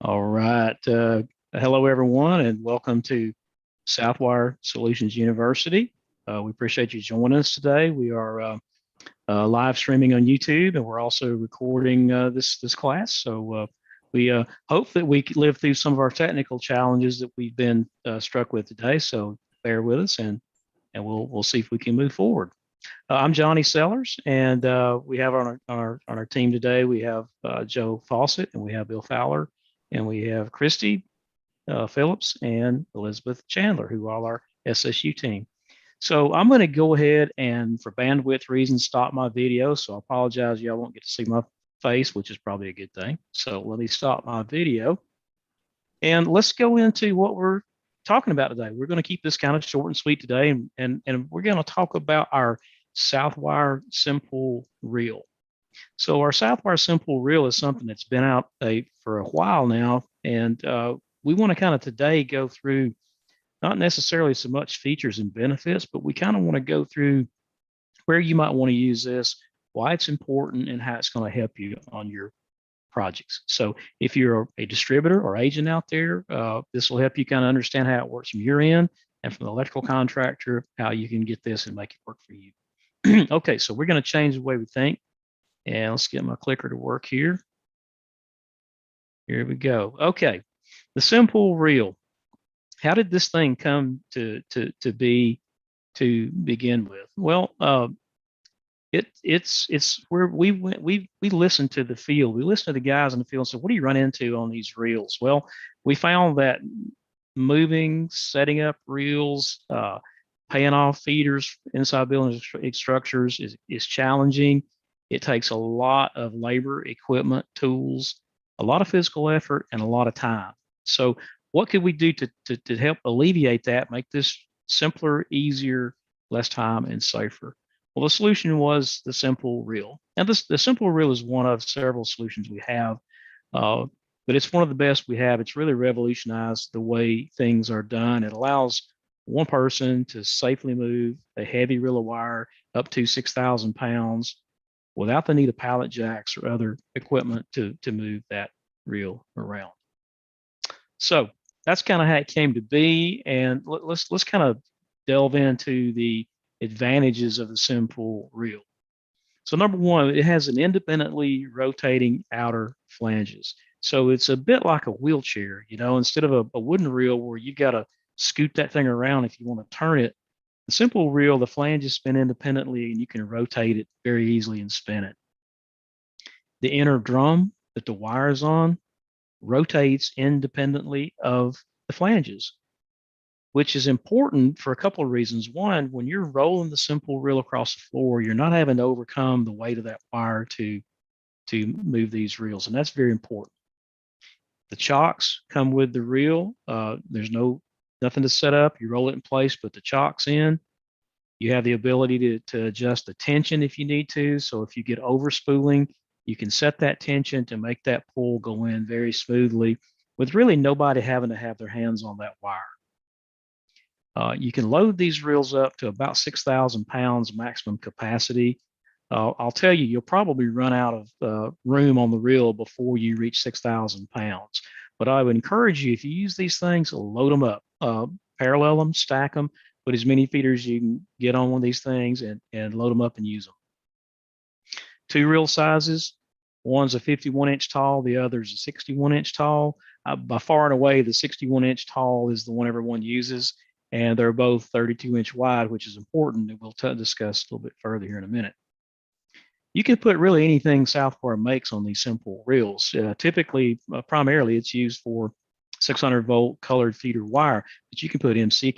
All right. Hello, everyone, and welcome to Southwire Solutions University. We appreciate you joining us today. We are live streaming on YouTube, and we're also recording this class. So we hope that we can live through some of our technical challenges that we've been struck with today. So bear with us, and we'll see if we can move forward. I'm Johnny Sellers, and we have on our team today. We have Joe Fawcett, and we have Bill Fowler, and we have Christy Phillips and Elizabeth Chandler, who are our SSU team. So I'm going to go ahead and, for bandwidth reasons, stop my video. So I apologize, y'all won't get to see my face, which is probably a good thing. So let me stop my video, and let's go into what we're talking about today. We're going to keep this kind of short and sweet today, and we're going to talk about our Southwire SIMpull reel. So our Southwire SIMpull reel is something that's been out for a while now, and we want to kind of today go through not necessarily so much features and benefits, but we kind of want to go through where you might want to use this, why it's important, and how it's going to help you on your projects. So if you're a distributor or agent out there, this will help you kind of understand how it works from your end, and from the electrical contractor, how you can get this and make it work for you. Okay, so we're going to change the way we think. And let's get my clicker to work here. Here we go. Okay, the SIMpull reel. How did this thing come to be to begin with? Well, it's where we went. We listened to the field. We listened to the guys in the field and said, "What do you run into on these reels?" Well, we found that moving, setting up reels, paying off feeders inside building structures is challenging. It takes a lot of labor, equipment, tools, a lot of physical effort, and a lot of time. So what could we do to help alleviate that, make this simpler, easier, less time, and safer? Well, the solution was the SIMpull reel. And the SIMpull reel is one of several solutions we have, but it's one of the best we have. It's really revolutionized the way things are done. It allows one person to safely move a heavy reel of wire up to 6,000 pounds without the need of pallet jacks or other equipment to move that reel around. So that's kind of how it came to be. And let's kind of delve into the advantages of the SIMpull reel. So number one, it has an independently rotating outer flanges. So it's a bit like a wheelchair, instead of a wooden reel where you got to scoot that thing around if you want to turn it. The SIMpull reel, the flanges spin independently, and you can rotate it very easily and spin it. The inner drum that the wire is on rotates independently of the flanges, which is important for a couple of reasons. One, when you're rolling the SIMpull reel across the floor, you're not having to overcome the weight of that wire to move these reels, and that's very important. The chocks come with the reel. There's nothing to set up. You roll it in place, put the chocks in. You have the ability to adjust the tension if you need to. So if you get over spooling, you can set that tension to make that pull go in very smoothly with really nobody having to have their hands on that wire. You can load these reels up to about 6,000 pounds maximum capacity. I'll tell you, you'll probably run out of room on the reel before you reach 6,000 pounds. But I would encourage you, if you use these things, load them up, parallel them, stack them, put as many feeders as you can get on one of these things, and load them up and use them. Two reel sizes. One's a 51-inch tall, the other's a 61-inch tall. By far and away, the 61-inch tall is the one everyone uses, and they're both 32-inch wide, which is important, and we'll discuss a little bit further here in a minute. You can put really anything Southwire makes on these SIMpull reels. Typically, primarily, it's used for 600-volt colored feeder wire, but you can put MC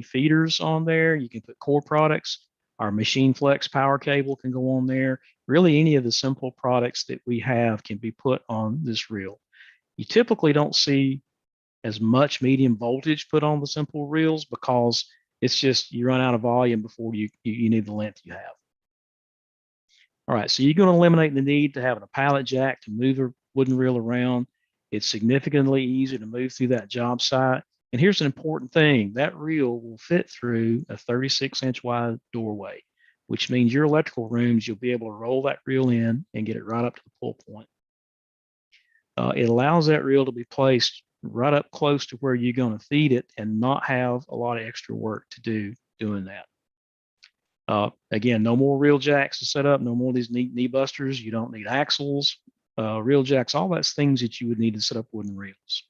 feeders on there. You can put core products. Our Machine Flex power cable can go on there. Really, any of the SIMpull products that we have can be put on this reel. You typically don't see as much medium voltage put on the SIMpull reels because it's just you run out of volume before you need the length you have. All right, so you're going to eliminate the need to having a pallet jack to move a wooden reel around. It's significantly easier to move through that job site. And here's an important thing. That reel will fit through a 36-inch wide doorway, which means your electrical rooms, you'll be able to roll that reel in and get it right up to the pull point. It allows that reel to be placed right up close to where you're going to feed it and not have a lot of extra work to do doing that. Again, no more reel jacks to set up, no more of these knee busters. You don't need axles, reel jacks, all that's things that you would need to set up wooden reels.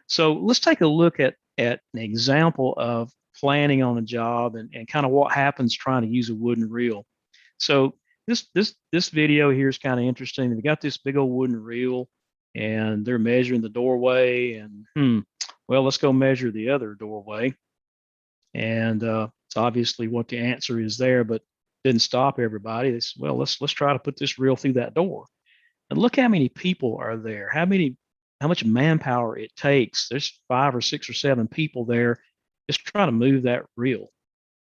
So let's take a look at an example of planning on a job and kind of what happens trying to use a wooden reel. So this video here is kind of interesting. They got this big old wooden reel and they're measuring the doorway and well, let's go measure the other doorway. And it's obviously what the answer is there, but didn't stop everybody. They said, well, let's try to put this reel through that door. And look how many people are there, how much manpower it takes. There's 5 or 6 or 7 people there just trying to move that reel.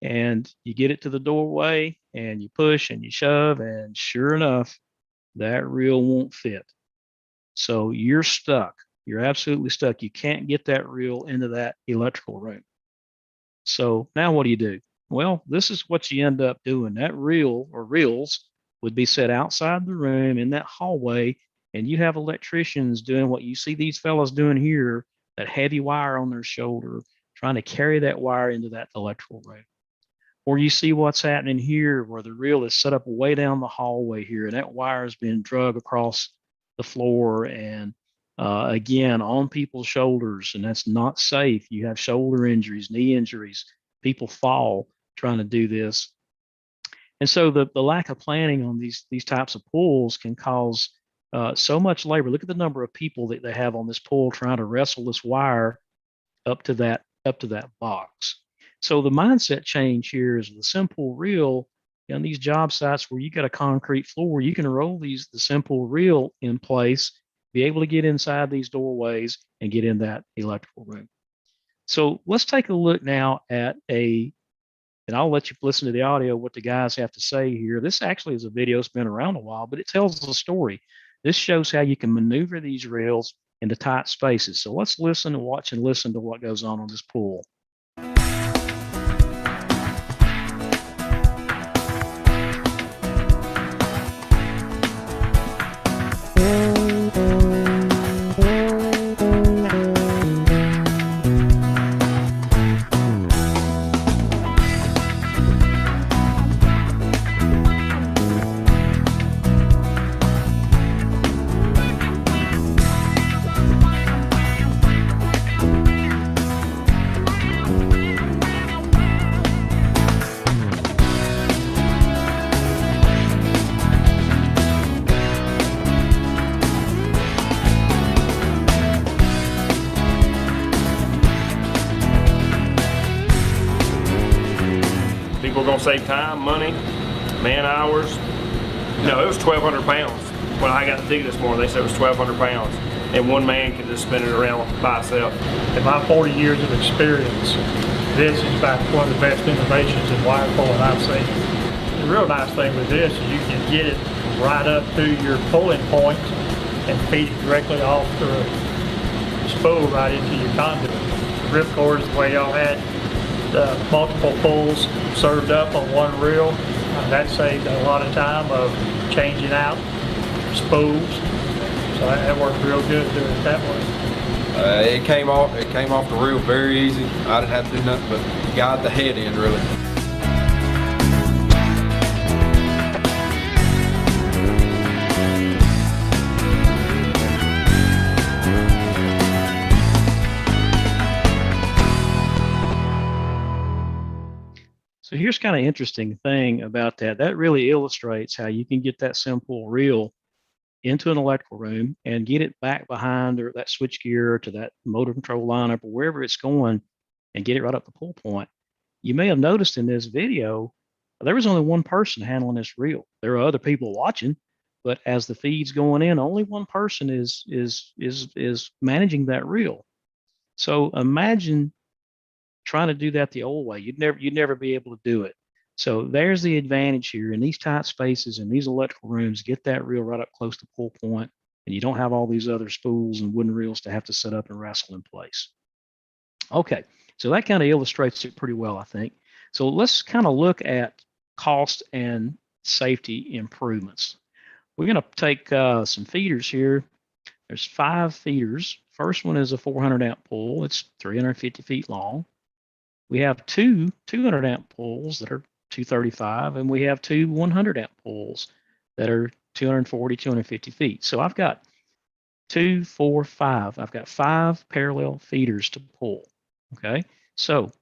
And you get it to the doorway and you push and you shove, and sure enough, that reel won't fit. So you're stuck. You're absolutely stuck. You can't get that reel into that electrical room. So now what do? Well, this is what you end up doing. That reel or reels would be set outside the room in that hallway, and you have electricians doing what you see these fellows doing here, that heavy wire on their shoulder, trying to carry that wire into that electrical room. Or you see what's happening here where the reel is set up way down the hallway here, and that wire has been drug across the floor and again, on people's shoulders, and that's not safe. You have shoulder injuries, knee injuries, people fall trying to do this. And so the lack of planning on these types of pulls can cause so much labor. Look at the number of people that they have on this pull trying to wrestle this wire up to that box. So the mindset change here is the SIMpull reel on these job sites where you got a concrete floor, you can roll the SIMpull reel in place, be able to get inside these doorways and get in that electrical room. So let's take a look now at and I'll let you listen to the audio, what the guys have to say here. This actually is a video that's been around a while, but it tells a story. This shows how you can maneuver these reels into tight spaces. So let's listen and watch and listen to what goes on this pull. People are going to save time, money, man hours. No, it was 1,200 pounds. When I got the ticket this morning, they said it was 1,200 pounds. And one man could just spin it around by himself. In my 40 years of experience, this is by one of the best innovations in wire pulling I've seen. The real nice thing with this is you can get it right up to your pulling point and feed it directly off the spool right into your conduit. The ripcord is the way y'all had the multiple pulls served up on one reel. That saved a lot of time of changing out spools. So that worked real good doing it that way. It came off the reel very easy. I didn't have to do nothing but guide the head end really. So here's kind of interesting thing about that. That really illustrates how you can get that SIMpull reel into an electrical room and get it back behind or that switch gear to that motor control lineup or wherever it's going and get it right up the pull point. You may have noticed in this video, there was only one person handling this reel. There are other people watching, but as the feed's going in, only one person is managing that reel. So imagine trying to do that the old way. You'd never be able to do it. So there's the advantage here in these tight spaces in these electrical rooms. Get that reel right up close to pull point, and you don't have all these other spools and wooden reels to have to set up and wrestle in place. Okay, so that kind of illustrates it pretty well, I think. So let's kind of look at cost and safety improvements. We're going to take some feeders here. There's 5 feeders. First one is a 400 amp pull. It's 350 feet long. We have 2 200 amp pulls that are 235, and we have 2 100 amp pulls that are 240, 250 feet. So I've got 2, 4, 5. I've got 5 parallel feeders to pull. Okay. So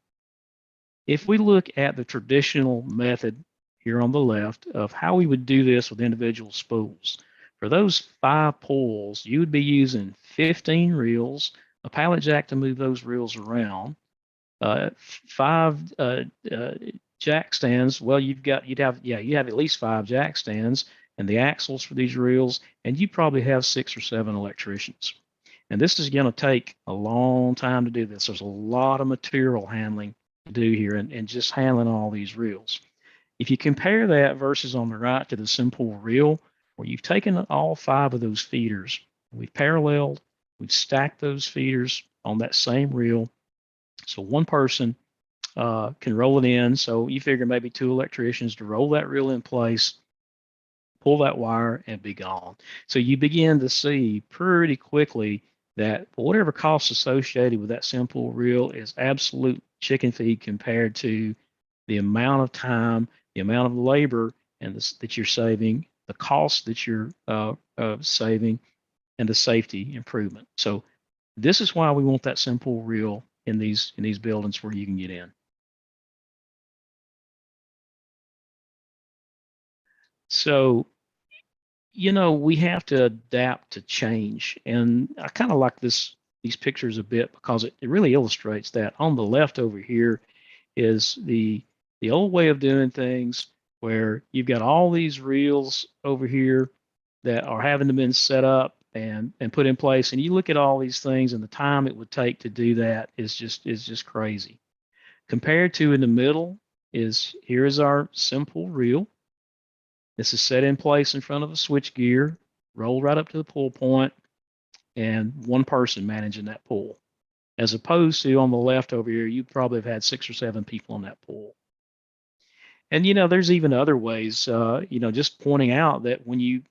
if we look at the traditional method here on the left of how we would do this with individual spools, for those 5 pulls, you would be using 15 reels, a pallet jack to move those reels around, 5 jack stands. Well, you'd have at least 5 jack stands and the axles for these reels, and you probably have 6 or 7 electricians. And this is going to take a long time to do this. There's a lot of material handling to do here and just handling all these reels. If you compare that versus on the right to the SIMpull reel, where you've taken all 5 of those feeders, we've paralleled, we've stacked those feeders on that same reel. So one person can roll it in. So you figure maybe 2 electricians to roll that reel in place, pull that wire, and be gone. So you begin to see pretty quickly that whatever costs associated with that SIMpull reel is absolute chicken feed compared to the amount of time, the amount of labor and that you're saving, the cost that you're saving, and the safety improvement. So this is why we want that SIMpull reel in these buildings where you can get in. So, we have to adapt to change, and I kind of like these pictures a bit because it really illustrates that. On the left over here is the old way of doing things, where you've got all these reels over here that are having to been set up and put in place, and you look at all these things and the time it would take to do that is just crazy. Compared to in the middle here is our SIMpull reel. This is set in place in front of a switch gear, rolled right up to the pull point, and one person managing that pull. As opposed to on the left over here, you probably have had 6 or 7 people on that pull. And there's even other ways. Just pointing out that when you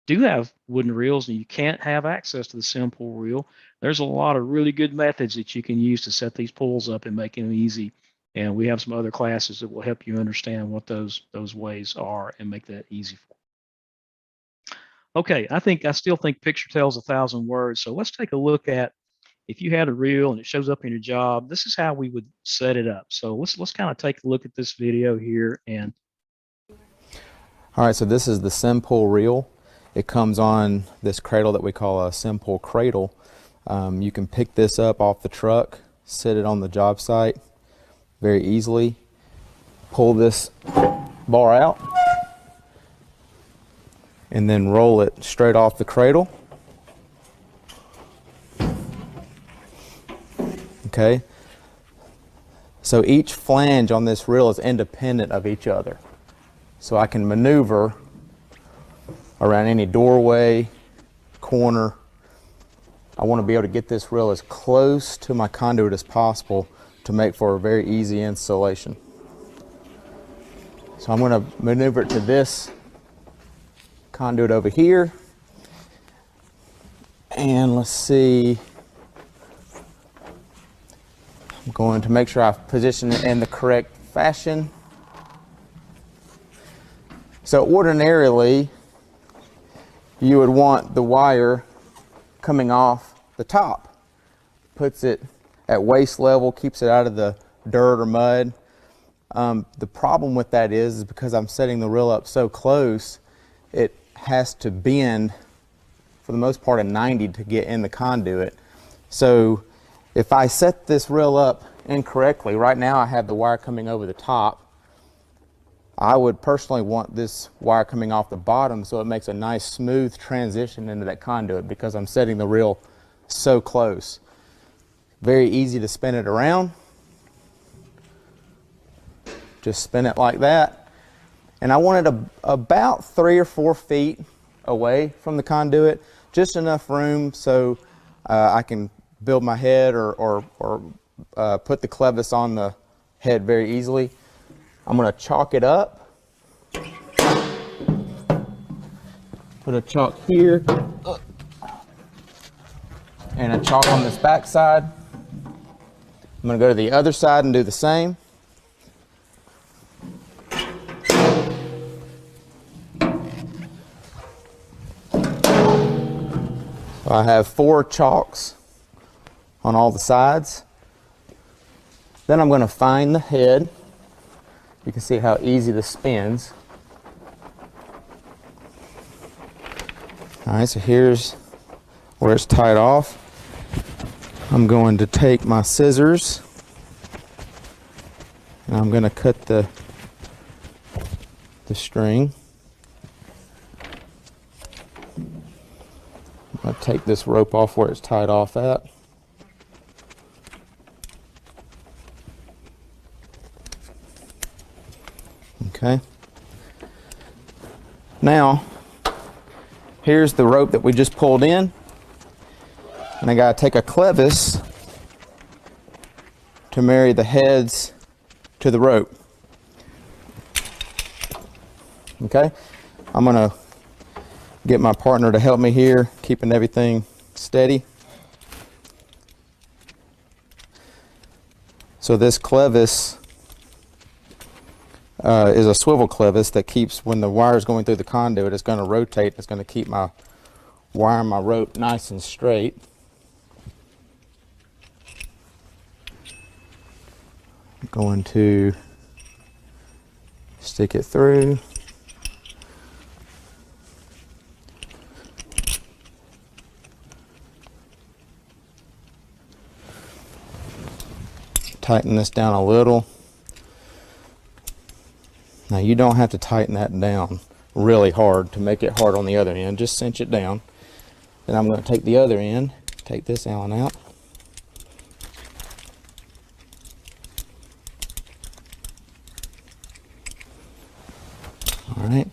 do have wooden reels and you can't have access to the SIMpull reel, there's a lot of really good methods that you can use to set these pulls up and make them easy. And we have some other classes that will help you understand what those ways are and make that easy for you. Okay, I still think picture tells 1,000 words. So let's take a look at, if you had a reel and it shows up in your job, this is how we would set it up. So let's kind of take a look at this video here. And all right, so this is the SIMpull reel. It comes on this cradle that we call a SIMpull cradle. You can pick this up off the truck, sit it on the job site very easily, pull this bar out, and then roll it straight off the cradle. Okay, so each flange on this reel is independent of each other. So I can maneuver around any doorway, corner. I want to be able to get this reel as close to my conduit as possible to make for a very easy installation. So I'm going to maneuver it to this conduit over here. And let's see. I'm going to make sure I've positioned it in the correct fashion. So ordinarily, you would want the wire coming off the top. Puts it at waist level, keeps it out of the dirt or mud. The problem with that is because I'm setting the reel up so close, it has to bend, for the most part, a 90 to get in the conduit. So if I set this reel up incorrectly, right now I have the wire coming over the top. I would personally want this wire coming off the bottom so it makes a nice smooth transition into that conduit because I'm setting the reel so close. Very easy to spin it around. Just spin it like that. And I want it about 3 or 4 feet away from the conduit, just enough room so I can build my head or put the clevis on the head very easily. I'm going to chalk it up. Put a chalk here and a chalk on this back side. I'm going to go to the other side and do the same. So I have 4 chalks on all the sides. Then I'm going to find the head. You can see how easy this spins. All right, so here's where it's tied off. I'm going to take my scissors and I'm going to cut the string. I'll take this rope off where it's tied off at. Okay. Now, here's the rope that we just pulled in. And I gotta take a clevis to marry the heads to the rope. Okay? I'm gonna get my partner to help me here, keeping everything steady. So this clevis is a swivel clevis that keeps, when the wire is going through the conduit, it's going to rotate. It's going to keep my wire and my rope nice and straight. I'm going to stick it through. Tighten this down a little. Now you don't have to tighten that down really hard to make it hard on the other end. Just cinch it down. Then I'm going to take the other end, take this Allen out. All right.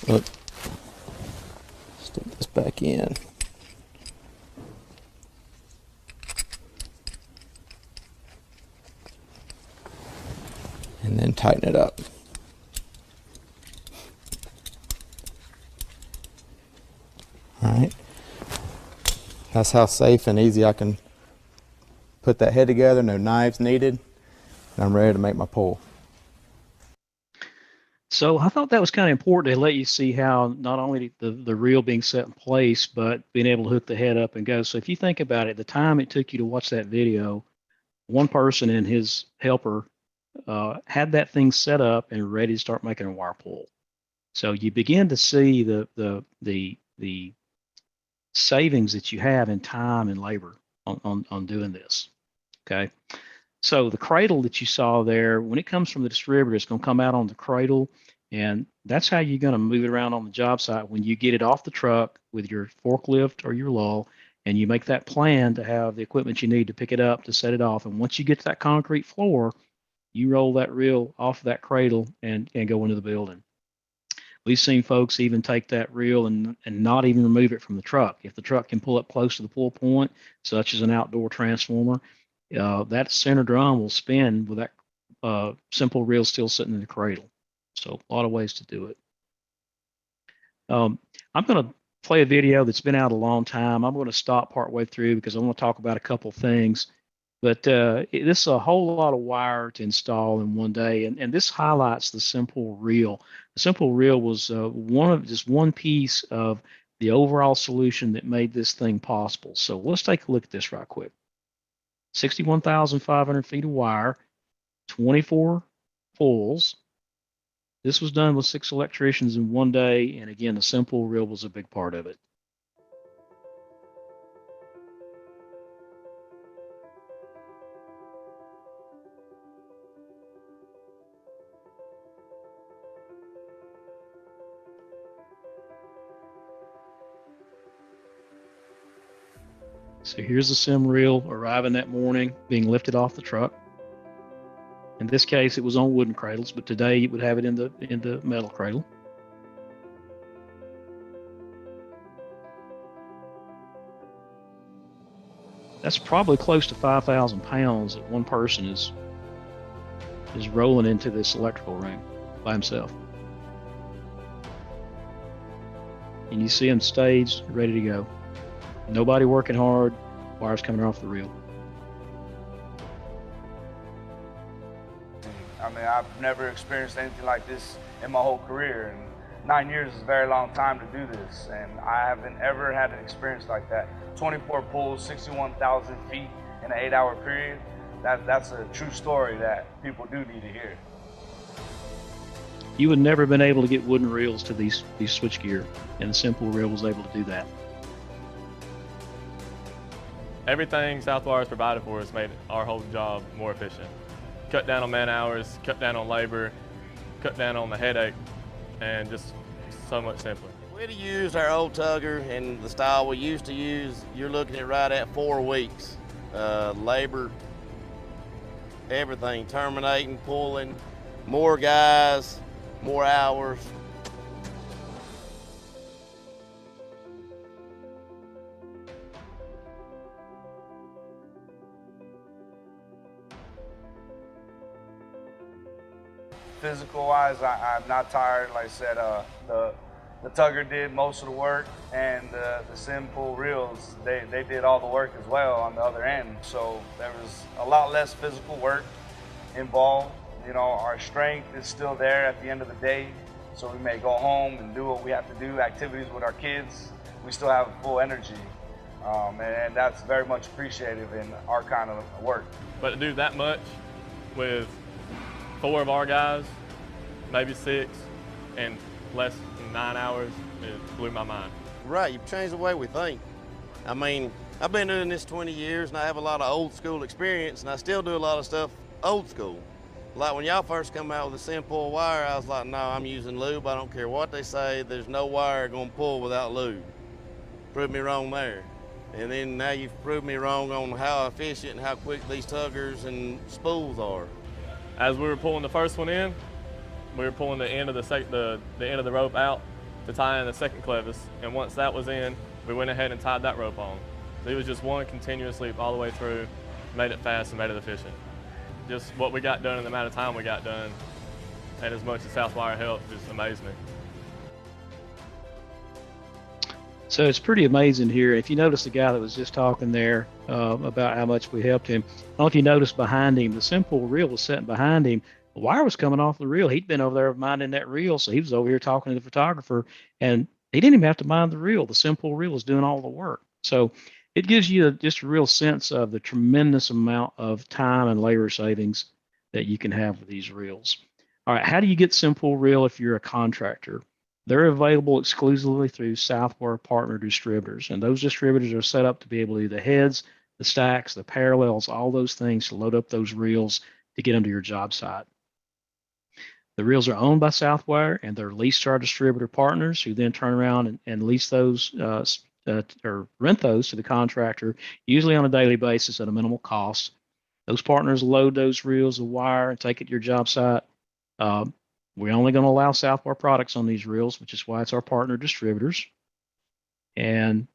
Look. Stick this back in. And then tighten it up. All right. That's how safe and easy I can put that head together. No knives needed. And I'm ready to make my pull. So I thought that was kind of important to let you see how not only the reel being set in place, but being able to hook the head up and go. So if you think about it, the time it took you to watch that video, one person and his helper had that thing set up and ready to start making a wire pull. So you begin to see the savings that you have in time and labor on doing this. Okay. So the cradle that you saw there, when it comes from the distributor, it's going to come out on the cradle, and that's how you're going to move it around on the job site when you get it off the truck with your forklift or your lull, and you make that plan to have the equipment you need to pick it up, to set it off. And once you get to that concrete floor, you roll that reel off of that cradle and go into the building. We've seen folks even take that reel and not even remove it from the truck. If the truck can pull up close to the pull point, such as an outdoor transformer, that center drum will spin with that SIMpull reel still sitting in the cradle. So a lot of ways to do it. I'm going to play a video that's been out a long time. I'm going to stop partway through because I want to talk about a couple things. But this is a whole lot of wire to install in one day, and this highlights the SIMpull reel. The SIMpull reel was just one piece of the overall solution that made this thing possible. So let's take a look at this right quick. 61,500 feet of wire, 24 pulls. This was done with 6 electricians in one day, and again, the SIMpull reel was a big part of it. So here's the sim reel arriving that morning, being lifted off the truck. In this case, it was on wooden cradles, but today you would have it in the metal cradle. that's probably close to 5,000 pounds that one person is rolling into this electrical room by himself. And you see him staged, ready to go. Nobody working hard, wires coming off the reel. I mean, I've never experienced anything like this in my whole career, and 9 years is a very long time to do this, and I haven't ever had an experience like that. 24 pulls, 61,000 feet in an 8-hour period. That's a true story that people do need to hear. You would never have been able to get wooden reels to these switchgear, and the SIMpull reel was able to do that. Everything Southwire has provided for us made our whole job more efficient. Cut down on man hours, cut down on labor, cut down on the headache, and just so much simpler. If we'd have used our old tugger and the style we used to use, you're looking at right at 4 weeks. Labor, everything, terminating, pulling, more guys, more hours. Physical-wise, I'm not tired. Like I said, the tugger did most of the work, and the SIMpull reels, they did all the work as well on the other end. So there was a lot less physical work involved. You know, our strength is still there at the end of the day, so we may go home and do what we have to do, activities with our kids. We still have full energy, and that's very much appreciated in our kind of work. But to do that much with 4 of our guys, maybe 6, in less than 9 hours, it blew my mind. Right, you've changed the way we think. I mean, I've been doing this 20 years and I have a lot of old school experience, and I still do a lot of stuff old school. Like when y'all first come out with the SIMpull wire, I was like, no, I'm using lube. I don't care what they say. There's no wire gonna pull without lube. Prove me wrong there. And then now you've proved me wrong on how efficient and how quick these tuggers and spools are. As we were pulling the first one in, we were pulling the end of the end of the rope out to tie in the second clevis, and once that was in, we went ahead and tied that rope on. So it was just one continuous loop all the way through, made it fast and made it efficient. Just what we got done in the amount of time we got done, and as much as Southwire helped, just amazed me. So it's pretty amazing here. If you notice the guy that was just talking there about how much we helped him, I don't know if you noticed behind him, the SIMpull reel was sitting behind him. The wire was coming off the reel. He'd been over there minding that reel, so he was over here talking to the photographer, and he didn't even have to mind the reel. The SIMpull reel was doing all the work. So it gives you just a real sense of the tremendous amount of time and labor savings that you can have with these reels. All right, how do you get SIMpull reel if you're a contractor? They're available exclusively through Southwire partner distributors, and those distributors are set up to be able to do the heads, the stacks, the parallels, all those things to load up those reels to get them to your job site. The reels are owned by Southwire, and they're leased to our distributor partners, who then turn around and lease those or rent those to the contractor, usually on a daily basis at a minimal cost. Those partners load those reels of wire and take it to your job site. We're only going to allow Southwire products on these reels, which is why it's our partner distributors. And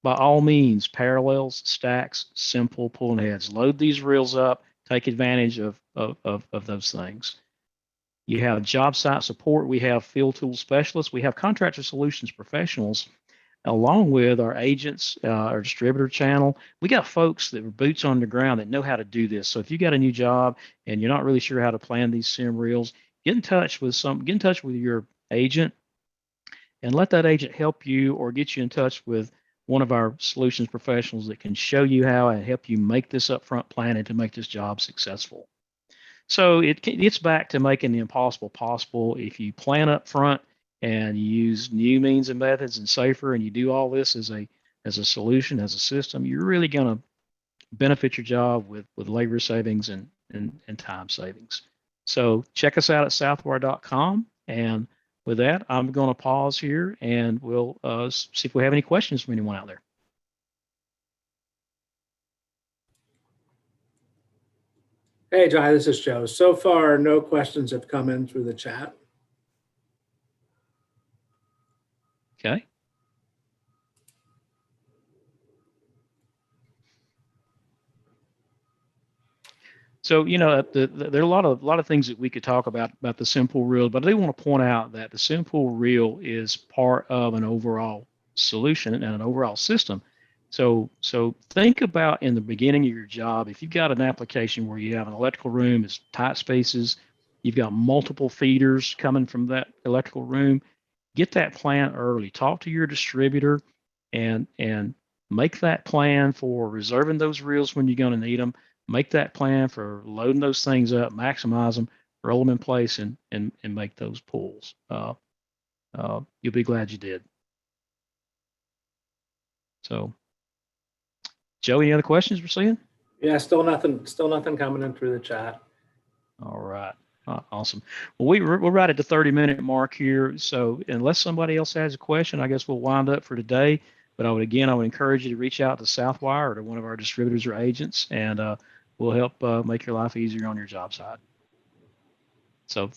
by all means, parallels, stacks, SIMpull, pulling heads, load these reels up, take advantage of those things. You have job site support. We have field tool specialists. We have contractor solutions professionals, along with our agents, our distributor channel. We got folks that are boots on the ground that know how to do this. So if you got a new job and you're not really sure how to plan these sim reels, get in touch with your agent and let that agent help you, or get you in touch with one of our solutions professionals that can show you how and help you make this upfront planning to make this job successful. So it gets back to making the impossible possible. If you plan up front and you use new means and methods and safer, and you do all this as a solution, as a system, you're really going to benefit your job with labor savings and time savings. So check us out at southwire.com. And with that, I'm going to pause here, and we'll see if we have any questions from anyone out there. Hey, Jai, this is Joe. So far, no questions have come in through the chat. Okay. So, there are a lot of things that we could talk about the SIMpull reel, but I do want to point out that the SIMpull reel is part of an overall solution and an overall system. So think about in the beginning of your job, if you've got an application where you have an electrical room, it's tight spaces, you've got multiple feeders coming from that electrical room, get that plan early. Talk to your distributor and make that plan for reserving those reels when you're going to need them. Make that plan for loading those things up, maximize them, roll them in place, and make those pulls. You'll be glad you did. So, Joe, any other questions we're seeing? Yeah, still nothing coming in through the chat. All right. Awesome. Well, we're right at the 30-minute mark here. So unless somebody else has a question, I guess we'll wind up for today. But I would encourage you to reach out to Southwire or to one of our distributors or agents, and we'll help make your life easier on your job site. So